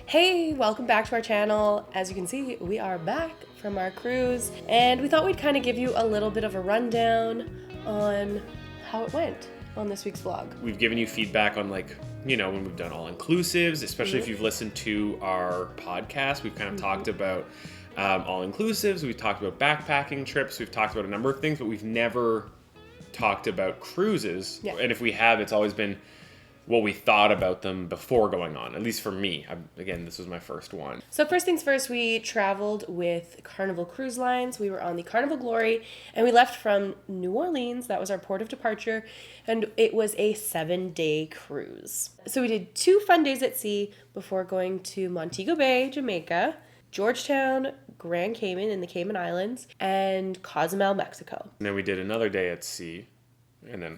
Hey, welcome back to our channel. As you can see, we are back from our cruise, and we thought we'd kind of give you a little bit of a rundown on how it went on this week's vlog. We've given you feedback on when we've done all-inclusives, especially if you've listened to our podcast. We've kind of talked about all-inclusives, we've talked about backpacking trips, we've talked about a number of things, but we've never talked about cruises. Yeah. And if we have, it's always been what we thought about them before going on, at least for me. Again, this was my first one. So first things first, we traveled with Carnival Cruise Lines. We were on the Carnival Glory, and we left from New Orleans. That was our port of departure, and it was a 7-day cruise. So we did 2 fun days at sea before going to Montego Bay, Jamaica, Georgetown, Grand Cayman in the Cayman Islands, and Cozumel, Mexico. And then we did another day at sea, and then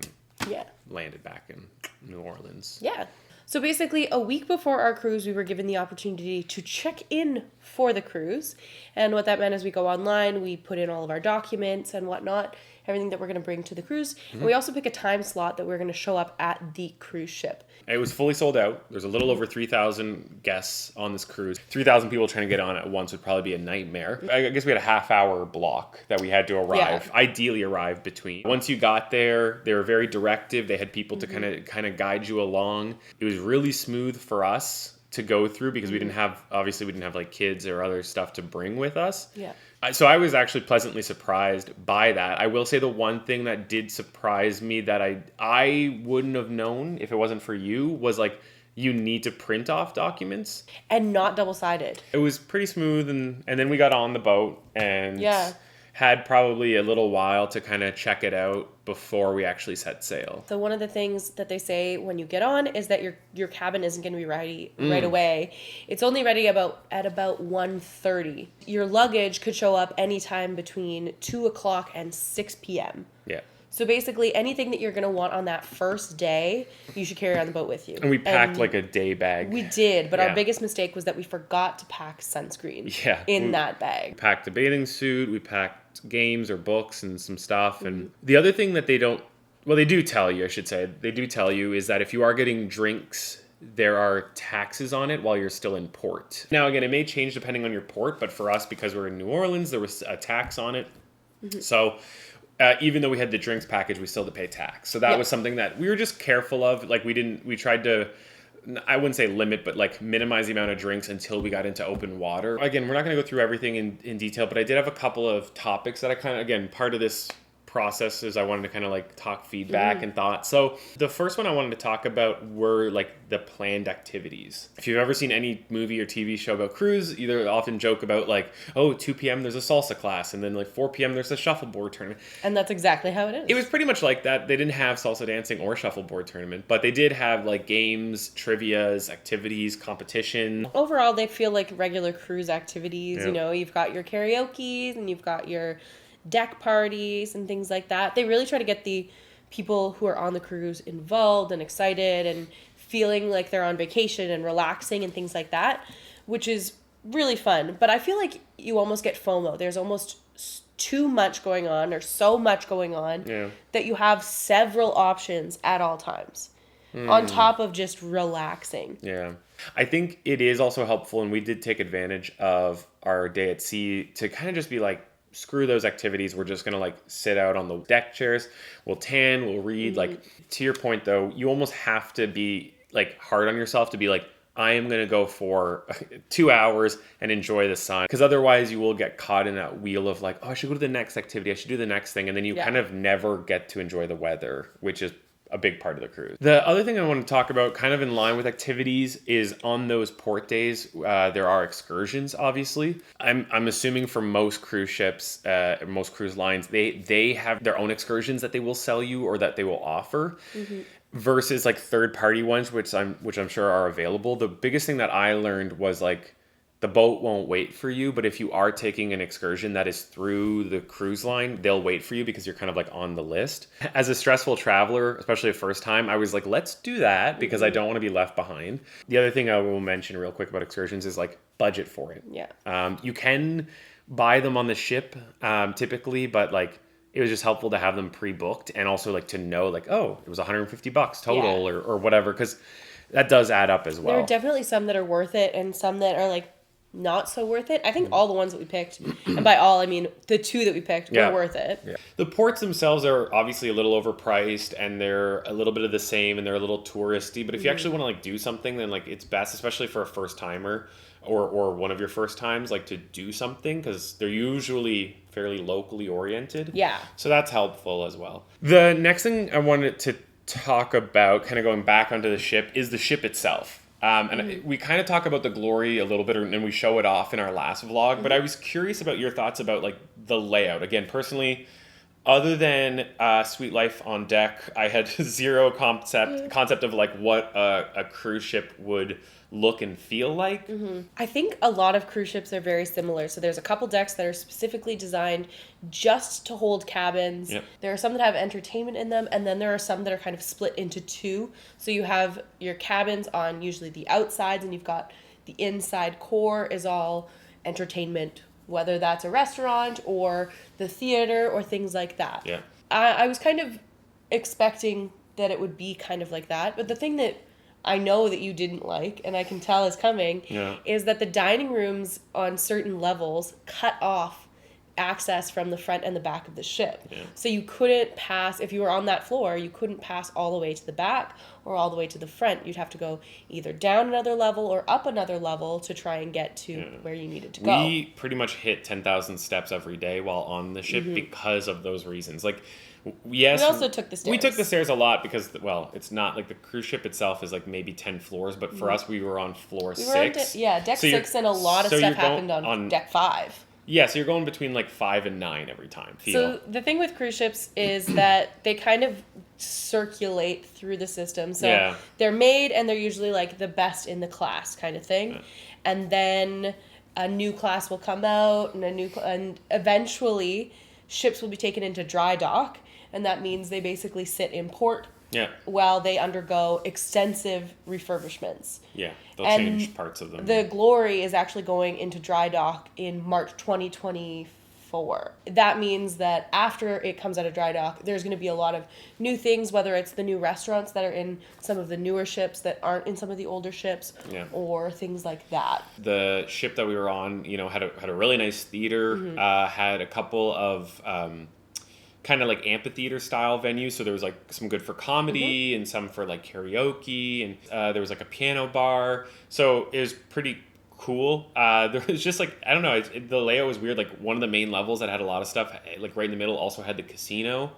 Yeah. landed back in New Orleans. Yeah. So basically, a week before our cruise, we were given the opportunity to check in for the cruise. And what that meant is we go online, we put in all of our documents and whatnot, everything that we're going to bring to the cruise. And we also pick a time slot that we're going to show up at the cruise ship. It was fully sold out. There's a little over 3,000 guests on this cruise. 3,000 people trying to get on at once would probably be a nightmare. I guess we had a half-hour block that we had to arrive, ideally arrive between. Once you got there, they were very directive. They had people to kind of guide you along. It was really smooth for us to go through because we didn't have like kids or other stuff to bring with us. Yeah. So I was actually pleasantly surprised by that. I will say the one thing that did surprise me that I wouldn't have known if it wasn't for you was like you need to print off documents. And not double-sided. It was pretty smooth, and then we got on the boat and Yeah. had probably a little while to kind of check it out before we actually set sail. So one of the things that they say when you get on is that your cabin isn't going to be ready right away. It's only ready at about 1:30. Your luggage could show up anytime between 2 o'clock and 6 p.m. Yeah. So basically, anything that you're going to want on that first day, you should carry on the boat with you. And we packed like a day bag. We did, but Yeah. our biggest mistake was that we forgot to pack sunscreen Yeah. in that bag. We packed a bathing suit, we packed games or books and some stuff. And the other thing that they do tell you, I should say, they do tell you is that if you are getting drinks, there are taxes on it while you're still in port. Now, again, it may change depending on your port, but for us, because we're in New Orleans, there was a tax on it. So even though we had the drinks package, we still had to pay tax. So that was something that we were just careful of. Like we tried to, I wouldn't say limit, but like minimize the amount of drinks until we got into open water. Again, we're not going to go through everything in detail, but I did have a couple of topics that I kind of, again, part of this process is I wanted to kind of like talk feedback and thoughts. So the first one I wanted to talk about were like the planned activities. If you've ever seen any movie or TV show about cruise, either often joke about like, oh, 2 p.m. there's a salsa class, and then like 4 p.m. there's a shuffleboard tournament. And that's exactly how it is. It was pretty much like that. They didn't have salsa dancing or shuffleboard tournament, but they did have like games, trivias, activities, competition. Overall, they feel like regular cruise activities. Yeah. You know, you've got your karaoke and you've got your deck parties and things like that. They really try to get the people who are on the cruise involved and excited and feeling like they're on vacation and relaxing and things like that, which is really fun. But I feel like you almost get FOMO. There's almost too much going on or so much going on that you have several options at all times on top of just relaxing. Yeah. I think it is also helpful, and we did take advantage of our day at sea to kind of just be like, screw those activities. We're just going to like sit out on the deck chairs. We'll tan, we'll read. Like, to your point though, you almost have to be like hard on yourself to be like, I am going to go for 2 hours and enjoy the sun. Because otherwise you will get caught in that wheel of like, oh, I should go to the next activity. I should do the next thing. And then you kind of never get to enjoy the weather, which is a big part of the cruise. The other thing I want to talk about, kind of in line with activities, is on those port days, there are excursions, obviously. I'm assuming for most cruise ships, most cruise lines, they have their own excursions that they will sell you or that they will offer. Versus like third-party ones, which I'm sure are available. The biggest thing that I learned was like, the boat won't wait for you, but if you are taking an excursion that is through the cruise line, they'll wait for you because you're kind of like on the list. As a stressful traveler, especially the first time, I was like, let's do that because I don't want to be left behind. The other thing I will mention real quick about excursions is like budget for it. Yeah. You can buy them on the ship typically, but like it was just helpful to have them pre-booked and also like to know like, oh, it was $150 total or whatever. Because that does add up as There well. are definitely some that are worth it and some that are like not so worth it. I think all the ones that we picked, and by all I mean the 2 that we picked, Yeah. were worth it. Yeah. The ports themselves are obviously a little overpriced and they're a little bit of the same and they're a little touristy. But if you actually want to like do something, then like it's best, especially for a first timer or one of your first times, like to do something because they're usually fairly locally oriented. Yeah. So that's helpful as well. The next thing I wanted to talk about, kind of going back onto the ship, is the ship itself. And we kind of talk about the Glory a little bit, and we show it off in our last vlog. But I was curious about your thoughts about like the layout. Again, personally, other than Sweet Life on Deck, I had zero concept of like what a cruise ship would look and feel like. I think a lot of cruise ships are very similar. So there's a couple decks that are specifically designed just to hold cabins. Yep. There are some that have entertainment in them, and then there are some that are kind of split into 2. So you have your cabins on usually the outsides, and you've got the inside core is all entertainment, whether that's a restaurant or the theater or things like that. Yeah. I was kind of expecting that it would be kind of like that, but the thing that I know that you didn't like, and I can tell is coming, is that the dining rooms on certain levels cut off access from the front and the back of the ship. Yeah. So you couldn't pass, if you were on that floor, you couldn't pass all the way to the back or all the way to the front. You'd have to go either down another level or up another level to try and get to where you needed to go. We pretty much hit 10,000 steps every day while on the ship because of those reasons. Like, yes, we also took the stairs. We took the stairs a lot because, well, it's not like the cruise ship itself is like maybe 10 floors, but for us, we were on floor 6. Deck 6, and a lot of stuff happened on deck 5. Yeah, so you're going between like 5 and 9 every time. So the thing with cruise ships is that they kind of circulate through the system. So they're made and they're usually like the best in the class kind of thing. Yeah. And then a new class will come out and eventually ships will be taken into dry dock, and that means they basically sit in port while they undergo extensive refurbishments. Yeah, they'll change parts of them. The Glory is actually going into dry dock in March 2024. That means that after it comes out of dry dock, there's going to be a lot of new things, whether it's the new restaurants that are in some of the newer ships that aren't in some of the older ships, or things like that. The ship that we were on, had a really nice theater, had a couple of kind of like amphitheater style venues. So there was like some good for comedy and some for like karaoke, and there was like a piano bar. So it was pretty cool. There was just like, I don't know, the layout was weird. Like one of the main levels that had a lot of stuff, like right in the middle, also had the casino,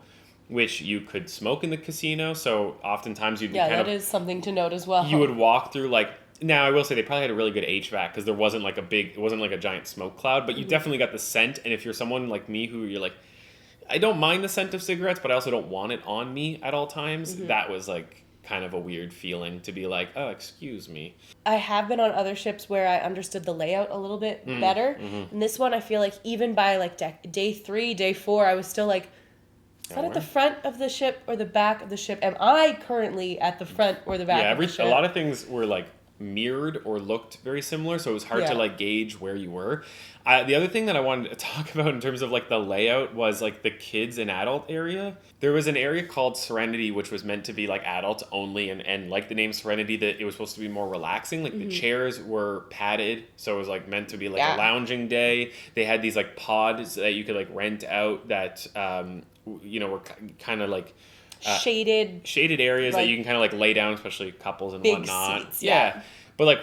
which you could smoke in the casino. So oftentimes you'd be that is something to note as well. You would walk through like, now I will say they probably had a really good HVAC because it wasn't like a giant smoke cloud, but you definitely got the scent. And if you're someone like me who you're like, I don't mind the scent of cigarettes, but I also don't want it on me at all times. That was like kind of a weird feeling to be like, oh, excuse me. I have been on other ships where I understood the layout a little bit better. And this one, I feel like even by like day 3, day 4, I was still like, is that at the front of the ship or the back of the ship? Am I currently at the front or the back of the ship? A lot of things were like mirrored or looked very similar, so it was hard to like gauge where you were. The other thing that I wanted to talk about in terms of like the layout was like the kids and adult area. There was an area called Serenity, which was meant to be like adults only, and like the name Serenity, that it was supposed to be more relaxing. Like the chairs were padded, so it was like meant to be like a lounging day. They had these like pods that you could like rent out that were kind of like shaded areas that you can kind of like lay down, especially couples and whatnot. Seats, But like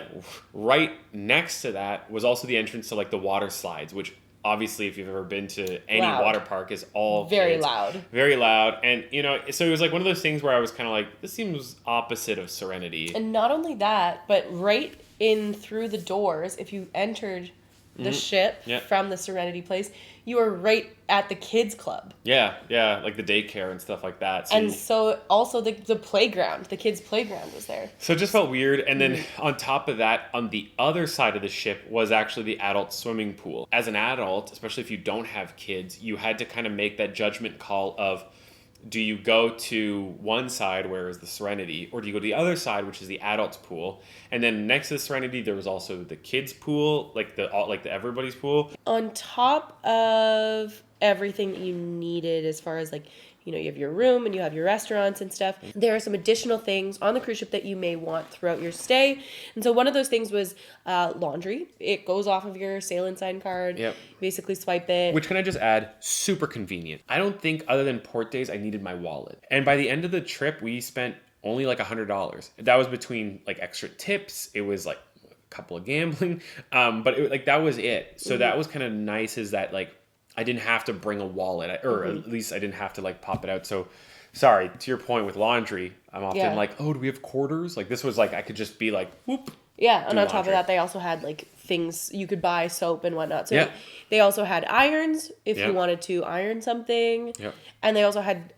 right next to that was also the entrance to like the water slides, which obviously if you've ever been to any water park is all very kids. Very loud. And so it was like one of those things where I was kind of like, this seems opposite of Serenity. And not only that, but right in through the doors, if you entered the ship from the Serenity place, you were right at the kids club. Yeah, like the daycare and stuff like that. So also the playground, the kids' playground was there. So it just felt weird. And then on top of that, on the other side of the ship was actually the adult swimming pool. As an adult, especially if you don't have kids, you had to kind of make that judgment call of, do you go to one side, where is the Serenity, or do you go to the other side, which is the adults pool? And then next to the Serenity, there was also the kids pool, like the everybody's pool. On top of everything that you needed as far as like you have your room and you have your restaurants and stuff. There are some additional things on the cruise ship that you may want throughout your stay. And so one of those things was laundry. It goes off of your sail and sign card. Yep. Basically swipe it. Which, can I just add, super convenient. I don't think, other than port days, I needed my wallet. And by the end of the trip, we spent only like $100. That was between like extra tips. It was like a couple of gambling. But that was it. So that was kind of nice, is that like I didn't have to bring a wallet, or at least I didn't have to like pop it out. So, sorry, to your point with laundry, I'm often like, oh, do we have quarters? Like, this was like, I could just be like, whoop. Yeah, and on top of that, they also had like things you could buy, soap and whatnot. So they also had irons if you wanted to iron something. Yep. And they also had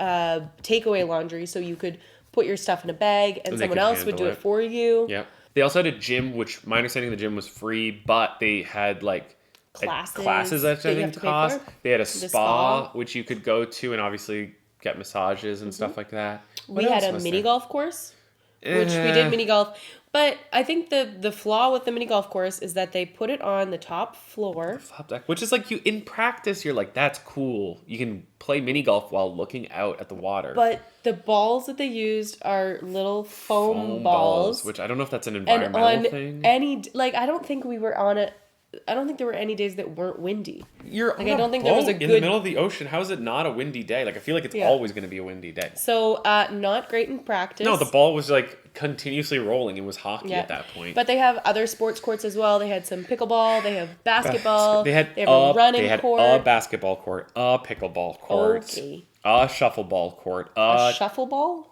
takeaway laundry, so you could put your stuff in a bag and someone else would do it for you. Yeah. They also had a gym, which my understanding, the gym was free, but they had like classes that I think cost. They had a spa which you could go to and obviously get massages and stuff like that. We had a mini golf course, which we did mini golf. But I think the flaw with the mini golf course is that they put it on the top floor. Top deck, which is like, in practice, you're like, that's cool. You can play mini golf while looking out at the water. But the balls that they used are little foam balls. Which I don't know if that's an environmental thing. I don't think we were on it. I don't think there were any days that weren't windy. You're I don't think there was a good... in the middle of the ocean. How is it not a windy day? Like, I feel like it's always going to be a windy day. So, not great in practice. No, the ball was like continuously rolling. It was hockey at that point. But they have other sports courts as well. They had some pickleball. They have basketball. They have a running court. They had a basketball court, a pickleball court, a shuffleball court, a shuffleball?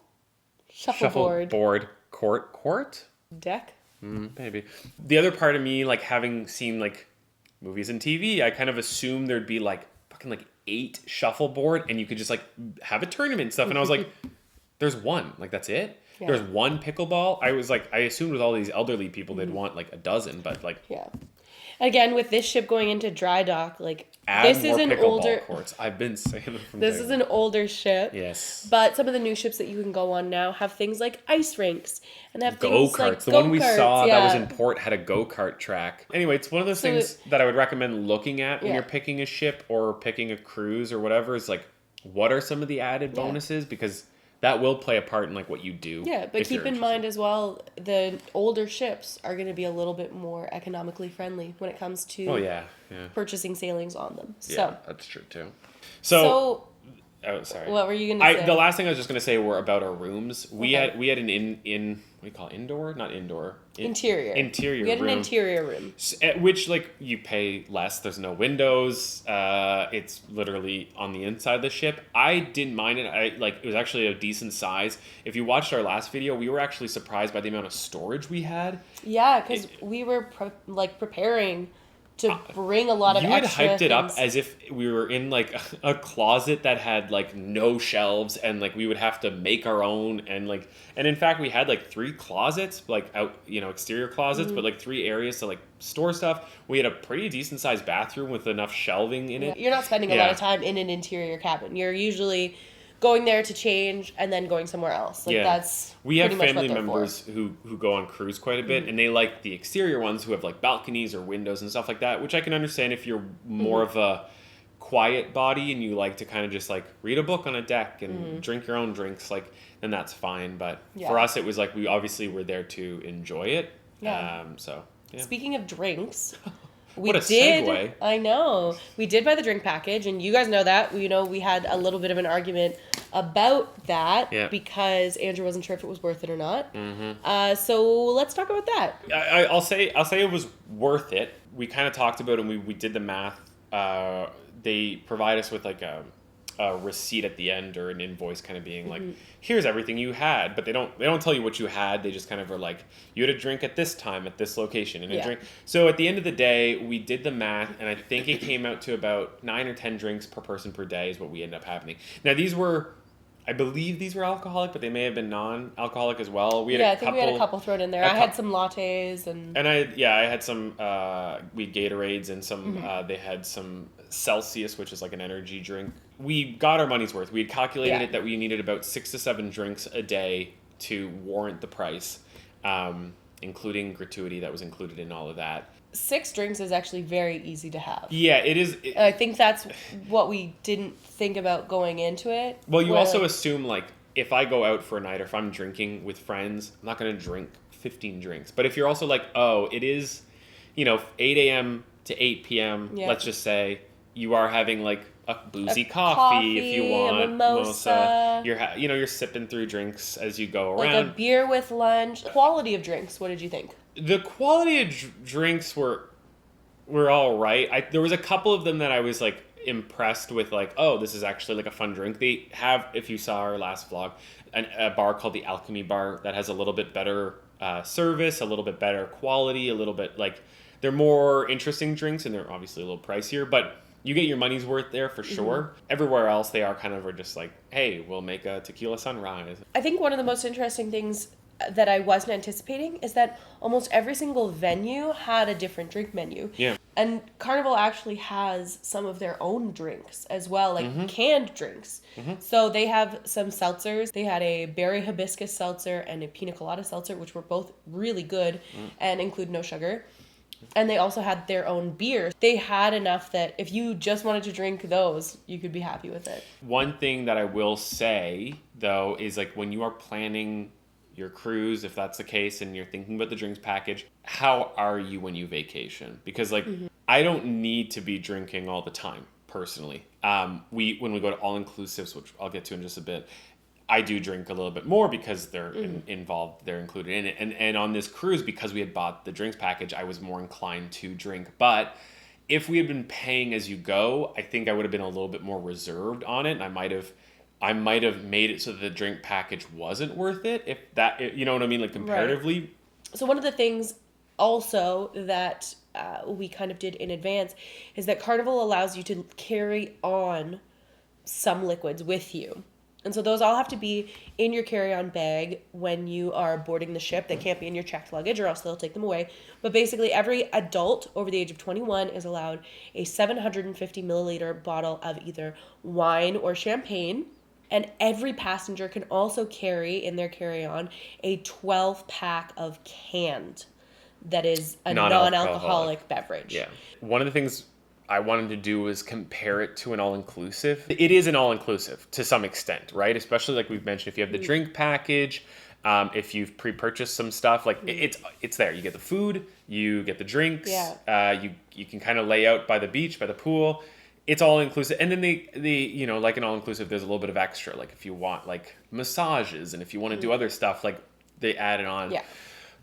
Shuffleboard. Court? Deck? Maybe. The other part of me, like, having seen like movies and TV, I kind of assumed there'd be like fucking like 8 shuffleboard and you could just like have a tournament and stuff. And I was like, there's one. Like, that's it? Yeah. There's one pickleball. I assumed with all these elderly people they'd want like a dozen, but like... Yeah. Again, with this ship going into dry dock, like... This is an older courts. I've been saying it from This is an older ship. Yes. But some of the new ships that you can go on now have things like ice rinks and have things go-karts. like the one we saw that was in port had a go-kart track. Anyway, it's one of those things that I would recommend looking at when you're picking a ship or picking a cruise or whatever. Is like, what are some of the added bonuses? Because that will play a part in like what you do. Yeah, but keep in mind as well, the older ships are going to be a little bit more economically friendly when it comes to purchasing sailings on them. Yeah, that's true too. So oh, sorry. What were you going to say? The last thing I was just going to say were about our rooms. We had an what do you call it? Indoor? Not indoor. Interior. We had an interior room. At which, like, you pay less. There's no windows. It's literally on the inside of the ship. I didn't mind it. It was actually a decent size. If you watched our last video, we were actually surprised by the amount of storage we had. Yeah, because we were preparing to bring a lot of extra You had hyped it things. up as if we were in like a closet that had like no shelves and like we would have to make our own and in fact we had like 3 closets, like out, exterior closets, but like 3 areas to like store stuff. We had a pretty decent sized bathroom with enough shelving in it. You're not spending a lot of time in an interior cabin. You're usually going there to change and then going somewhere else. That's we have family members who go on cruise quite a bit, and they like the exterior ones who have like balconies or windows and stuff like that, which I can understand if you're more of a quiet body and you like to kind of just like read a book on a deck and drink your own drinks, like, then that's fine. But for us, it was like we obviously were there to enjoy it. Speaking of drinks, what a segue. I know. We did buy the drink package, and you guys know that. We had a little bit of an argument about that because Andrew wasn't sure if it was worth it or not. So let's talk about that. I'll say it was worth it. We kind of talked about it, and we did the math. They provide us with like a receipt at the end or an invoice kind of being like, here's everything you had, but they don't tell you what you had. They just kind of are like, you had a drink at this time at this location and a drink. So at the end of the day, we did the math, and I think it came out to about 9 or 10 drinks per person per day is what we ended up having. Now I believe these were alcoholic, but they may have been non-alcoholic as well. We had we had a couple thrown in there. I had some lattes and I had some we had Gatorades and some they had some Celsius, which is like an energy drink. We got our money's worth. We had calculated it that we needed about 6 to 7 drinks a day to warrant the price, including gratuity that was included in all of that. 6 drinks is actually very easy to have. Yeah, it is. And I think that's what we didn't think about going into it. Well, you where, also like, assume, like, if I go out for a night or if I'm drinking with friends, I'm not going to drink 15 drinks. But if you're also like, oh, it is, 8 a.m. to 8 p.m., Yeah. let's just say, you are having, like, a boozy A coffee if you want. a mimosa. You're sipping through drinks as you go like around. a beer with lunch. Quality of drinks, what did you think? The quality of drinks were all right. There was a couple of them that I was, like, impressed with, like, oh, this is actually, like, a fun drink. They have, if you saw our last vlog, a bar called the Alchemy Bar that has a little bit better service, a little bit better quality, a little bit, like, they're more interesting drinks, and they're obviously a little pricier, but you get your money's worth there for sure. Mm-hmm. Everywhere else, they are kind of just like, hey, we'll make a tequila sunrise. I think one of the most interesting things that I wasn't anticipating is that almost every single venue had a different drink menu. Yeah. And Carnival actually has some of their own drinks as well, like canned drinks. Mm-hmm. So they have some seltzers. They had a berry hibiscus seltzer and a pina colada seltzer, which were both really good and include no sugar. And they also had their own beers. They had enough that if you just wanted to drink those, you could be happy with it. One thing that I will say, though, is like when you are planning your cruise, if that's the case, and you're thinking about the drinks package, how are you when you vacation? Because like I don't need to be drinking all the time, personally. When we go to all-inclusives, which I'll get to in just a bit, I do drink a little bit more because they're involved, they're included in it. And on this cruise, because we had bought the drinks package, I was more inclined to drink. But if we had been paying as you go, I think I would have been a little bit more reserved on it. And I might have made it so that the drink package wasn't worth it. If that, you know what I mean? Like comparatively. Right. So one of the things also that we kind of did in advance is that Carnival allows you to carry on some liquids with you. And so those all have to be in your carry-on bag when you are boarding the ship. They can't be in your checked luggage or else they'll take them away. But basically every adult over the age of 21 is allowed a 750 milliliter bottle of either wine or champagne. And every passenger can also carry in their carry-on a 12-pack of canned that is a non-alcoholic beverage. Yeah. One of the things I wanted to do was compare it to an all-inclusive. It is an all-inclusive to some extent, right? Especially like we've mentioned, if you have the drink package, if you've pre-purchased some stuff, like it's there. You get the food, you get the drinks, you can kind of lay out by the beach, by the pool. It's all-inclusive. And then they like an all-inclusive, there's a little bit of extra. Like if you want like massages and if you want to do other stuff, like they add it on. Yeah.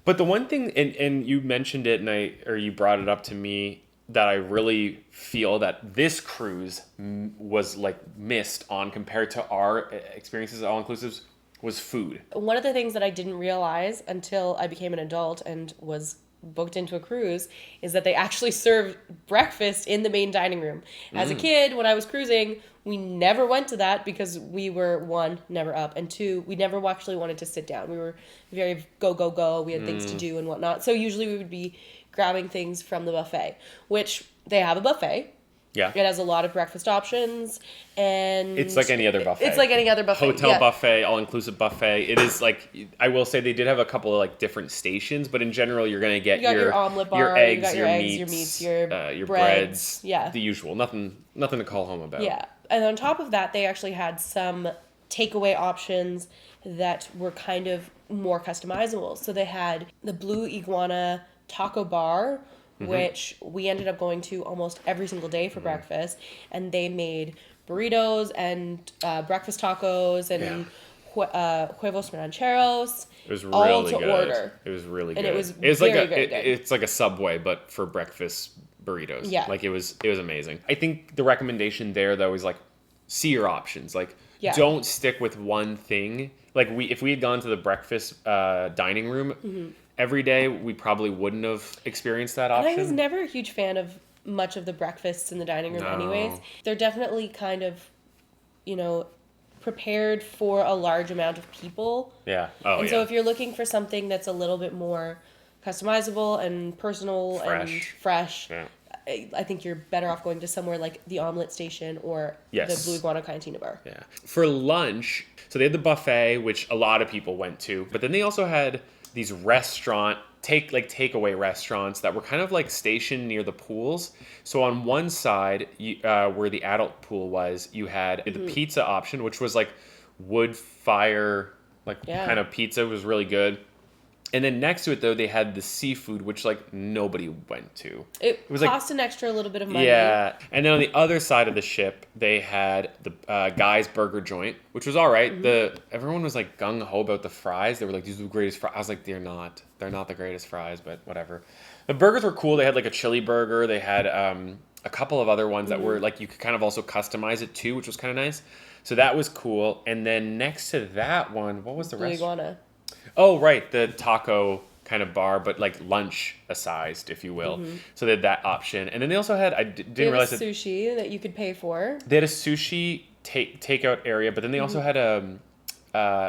But the one thing, and you mentioned it or you brought it up to me, that I really feel that this cruise was like missed on compared to our experiences at all-inclusives was food. One of the things that I didn't realize until I became an adult and was booked into a cruise is that they actually serve breakfast in the main dining room. As a kid, when I was cruising, we never went to that because we were, 1, never up, and 2, we never actually wanted to sit down. We were very go. We had things to do and whatnot. So usually we would be grabbing things from the buffet, which they have a buffet. Yeah. It has a lot of breakfast options, and it's like any other buffet. It's like any other buffet. Hotel buffet, all-inclusive buffet. It is like, I will say they did have a couple of like different stations, but in general, you're going to get your omelet bar, your eggs, your meats, your breads, yeah, the usual. Nothing to call home about. Yeah, and on top of that, they actually had some takeaway options that were kind of more customizable. So they had the Blue Iguana taco bar, which we ended up going to almost every single day for breakfast, and they made burritos and breakfast tacos and huevos rancheros. It was really all to good. Order. It was really good. And it was very good. It's like a Subway, but for breakfast burritos. Yeah. Like it was amazing. I think the recommendation there though is like see your options. Like don't stick with one thing. Like if we had gone to the breakfast dining room every day, we probably wouldn't have experienced that option. And I was never a huge fan of much of the breakfasts in the dining room anyways. They're definitely kind of, prepared for a large amount of people. Yeah. So if you're looking for something that's a little bit more customizable and personal and fresh, I think you're better off going to somewhere like the Omelette Station or the Blue Iguana Cantina Bar. Yeah. For lunch, so they had the buffet, which a lot of people went to, but then they also had these restaurant takeaway restaurants that were kind of like stationed near the pools. So on one side, where the adult pool was, you had the pizza option, which was like wood fire, like Yeah. kind of pizza. It was really good. And then next to it, though, they had the seafood, which like nobody went to. It was cost an extra little bit of money. Yeah. And then on the other side of the ship, they had the Guy's Burger Joint, which was all right. Everyone was like gung ho about the fries. They were like, these are the greatest fries. I was like, they're not. They're not the greatest fries, but whatever. The burgers were cool. They had like a chili burger. They had a couple of other ones that were like, you could kind of also customize it too, which was kind of nice. So that was cool. And then next to that one, what was the Blue restaurant? Iguana. Oh, right. The taco kind of bar, but like lunch-sized, if you will. So they had that option. And then they also had, didn't realize that sushi that you could pay for. they had a sushi takeout area, but then they also had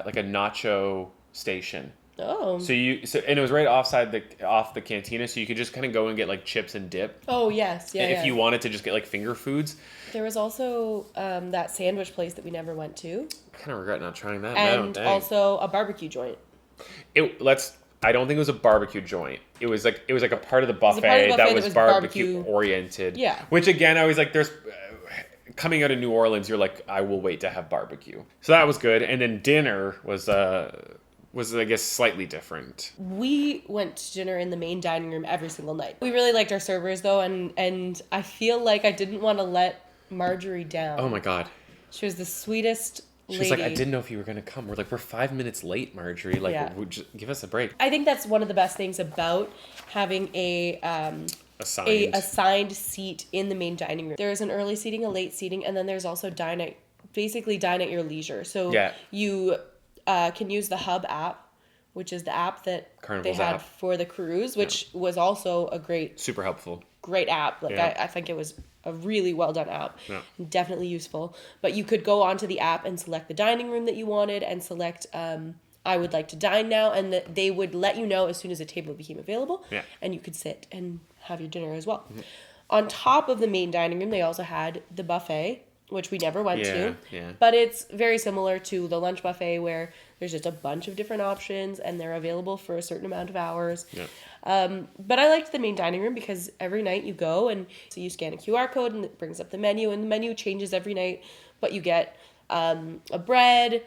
like a nacho station. Oh. And it was right off the cantina, so you could just kind of go and get like chips and dip. Oh, yes. Yeah, If you wanted to just get like finger foods. There was also that sandwich place that we never went to. I kind of regret not trying that. And also a barbecue joint. I don't think it was a barbecue joint. It was like a part of the buffet, that was barbecue oriented. Yeah. Which again, I was like, there's coming out of New Orleans, you're like, I will wait to have barbecue. So that was good. And then dinner was I guess slightly different. We went to dinner in the main dining room every single night. We really liked our servers though, and I feel like I didn't want to let Marjorie down. Oh my God. She was the sweetest lady. She's like, I didn't know if you were going to come. We're like, we're 5 minutes late, Marjorie. Like, just give us a break. I think that's one of the best things about having a assigned seat in the main dining room. There's an early seating, a late seating, and then there's also dine at your leisure. So you can use the Hub app, which is the app that Carnival's they had app for the cruise, which was also a super helpful great app. Like I think it was a really well done app. Definitely useful. But you could go onto the app and select the dining room that you wanted and select I would like to dine now, and they would let you know as soon as a table became available, and you could sit and have your dinner as well. On top of the main dining room, they also had the buffet, which we never went to, but it's very similar to the lunch buffet where there's just a bunch of different options and they're available for a certain amount of hours. But I liked the main dining room because every night you go and so you scan a QR code and it brings up the menu, and the menu changes every night, but you get a bread,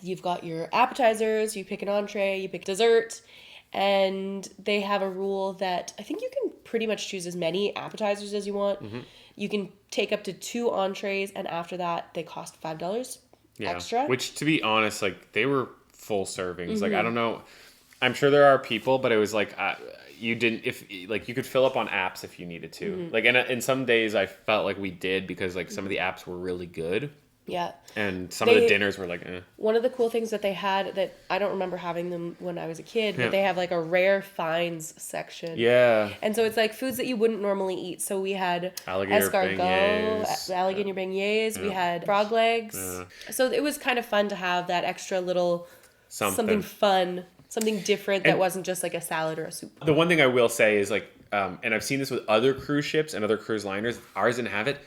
you've got your appetizers, you pick an entree, you pick dessert, and they have a rule that I think you can pretty much choose as many appetizers as you want. You can take up to 2 entrees, and after that, they cost $5 extra. Which, to be honest, like, they were full servings. Like, I don't know. I'm sure there are people, but it was like, you could fill up on apps if you needed to. Like, and some days I felt like we did because, like, some of the apps were really good. Yeah. And some of the dinners were like, eh. One of the cool things that they had that I don't remember having them when I was a kid, but they have like a rare finds section. Yeah. And so it's like foods that you wouldn't normally eat. So we had alligator beignets, we had frog legs. So it was kind of fun to have that extra little something fun, something different that wasn't just like a salad or a soup. The one thing I will say is like, and I've seen this with other cruise ships and other cruise liners, ours didn't have it.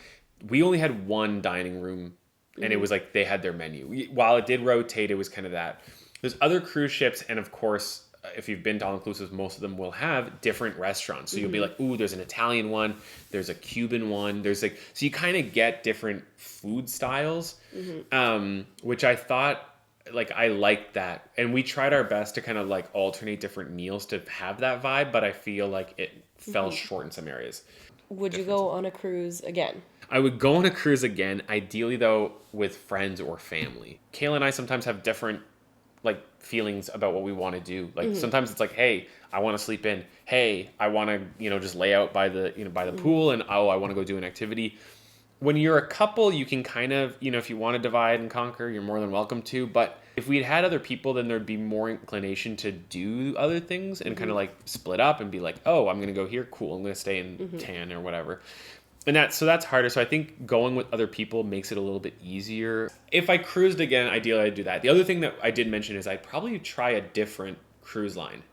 We only had one dining room. And it was like they had their menu. While it did rotate, it was kind of that. There's other cruise ships, and of course, if you've been to all-inclusives, most of them will have different restaurants. So you'll be like, ooh, there's an Italian one, there's a Cuban one, there's like... So you kind of get different food styles, which I thought, like, I liked that. And we tried our best to kind of, like, alternate different meals to have that vibe, but I feel like it fell short in some areas. Would you go on a cruise again? I would go on a cruise again, ideally though with friends or family. Kayla and I sometimes have different like feelings about what we want to do. Like sometimes it's like, hey, I want to sleep in. Hey, I want to, just lay out by the pool, and I want to go do an activity. When you're a couple, you can kind of, if you want to divide and conquer, you're more than welcome to. But if we'd had other people, then there'd be more inclination to do other things and kind of like split up and be like, oh, I'm going to go here. Cool. I'm going to stay in Tan or whatever. And that's harder. So I think going with other people makes it a little bit easier. If I cruised again, ideally I'd do that. The other thing that I did mention is I'd probably try a different cruise line.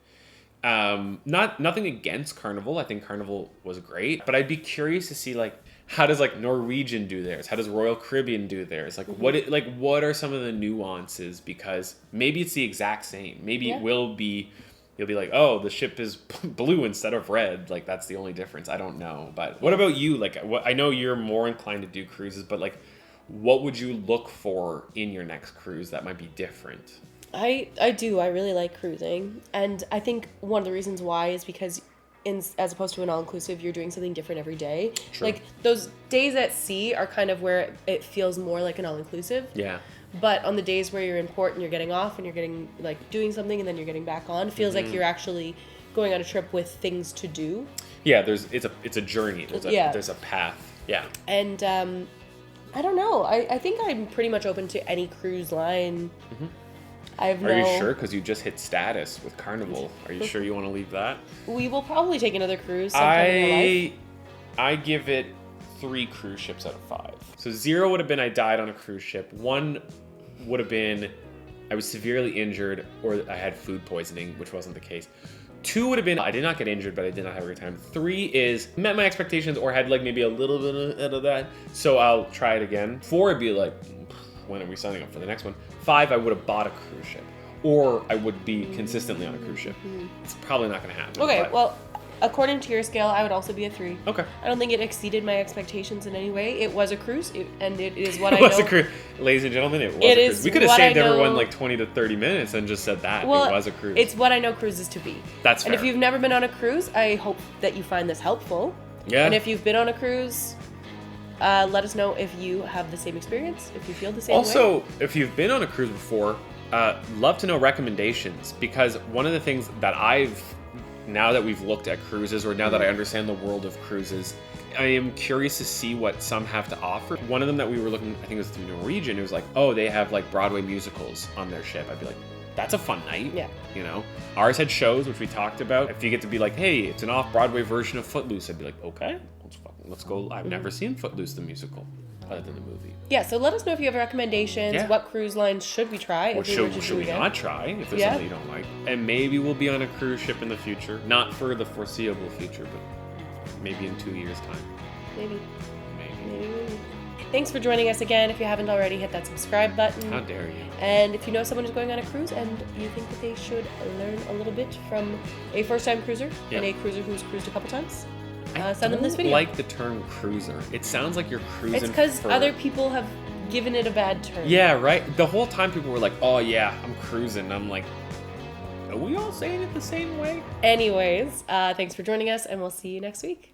Nothing against Carnival. I think Carnival was great, but I'd be curious to see like, how does like Norwegian do theirs? How does Royal Caribbean do theirs? Like what are some of the nuances? Because maybe it's the exact same. Maybe it will be You'll be like, oh, the ship is blue instead of red. Like, that's the only difference. I don't know. But what about you? Like, I know you're more inclined to do cruises, but like, what would you look for in your next cruise that might be different? I do. I really like cruising. And I think one of the reasons why is because as opposed to an all-inclusive, you're doing something different every day. True. Like, those days at sea are kind of where it feels more like an all-inclusive. Yeah. But on the days where you're in port and you're getting off and you're getting, like, doing something and then you're getting back on, it feels like you're actually going on a trip with things to do. Yeah, it's a journey. There's a path. Yeah. And I don't know. I think I'm pretty much open to any cruise line. Mm-hmm. Are you sure? Because you just hit status with Carnival. Are you sure you want to leave that? We will probably take another cruise sometime in our life. I give it 3 cruise ships out of 5. So 0 would have been I died on a cruise ship. 1 would have been I was severely injured or I had food poisoning, which wasn't the case. 2 would have been I did not get injured, but I did not have a great time. 3 is met my expectations or had like maybe a little bit of that, so I'll try it again. 4 would be like, when are we signing up for the next one? 5, I would have bought a cruise ship, or I would be consistently on a cruise ship. It's probably not going to happen. Okay, but... well, according to your scale, I would also be a 3. Okay. I don't think it exceeded my expectations in any way. It was a cruise, and it is what it I know. Was a cruise. Ladies and gentlemen, it was a cruise. We could have saved everyone like 20 to 30 minutes and just said that. Well, it was a cruise. It's what I know cruises to be. That's fair. And if you've never been on a cruise, I hope that you find this helpful. Yeah. And if you've been on a cruise... let us know if you have the same experience, if you feel the same way. Also, if you've been on a cruise before, love to know recommendations, because one of the things that now that we've looked at cruises, or now that I understand the world of cruises, I am curious to see what some have to offer. One of them that we were looking, I think it was through Norwegian, it was like, oh, they have like Broadway musicals on their ship. I'd be like, that's a fun night. Yeah. You know? Ours had shows, which we talked about. If you get to be like, hey, it's an off-Broadway version of Footloose, I'd be like, okay, let's go. I've never seen Footloose the musical, other than the movie. Yeah, so let us know if you have recommendations. Yeah. What cruise lines should we try? What should we not try if there's something you don't like? And maybe we'll be on a cruise ship in the future. Not for the foreseeable future, but maybe in 2 years' time. Maybe. Thanks for joining us again. If you haven't already, hit that subscribe button. How dare you? And if you know someone who's going on a cruise and you think that they should learn a little bit from a first-time cruiser and a cruiser who's cruised a couple times, send them this video. I don't like the term cruiser. It sounds like you're cruising. It's because other people have given it a bad term. Yeah, right? The whole time people were like, oh yeah, I'm cruising. I'm like, are we all saying it the same way? Anyways, thanks for joining us, and we'll see you next week.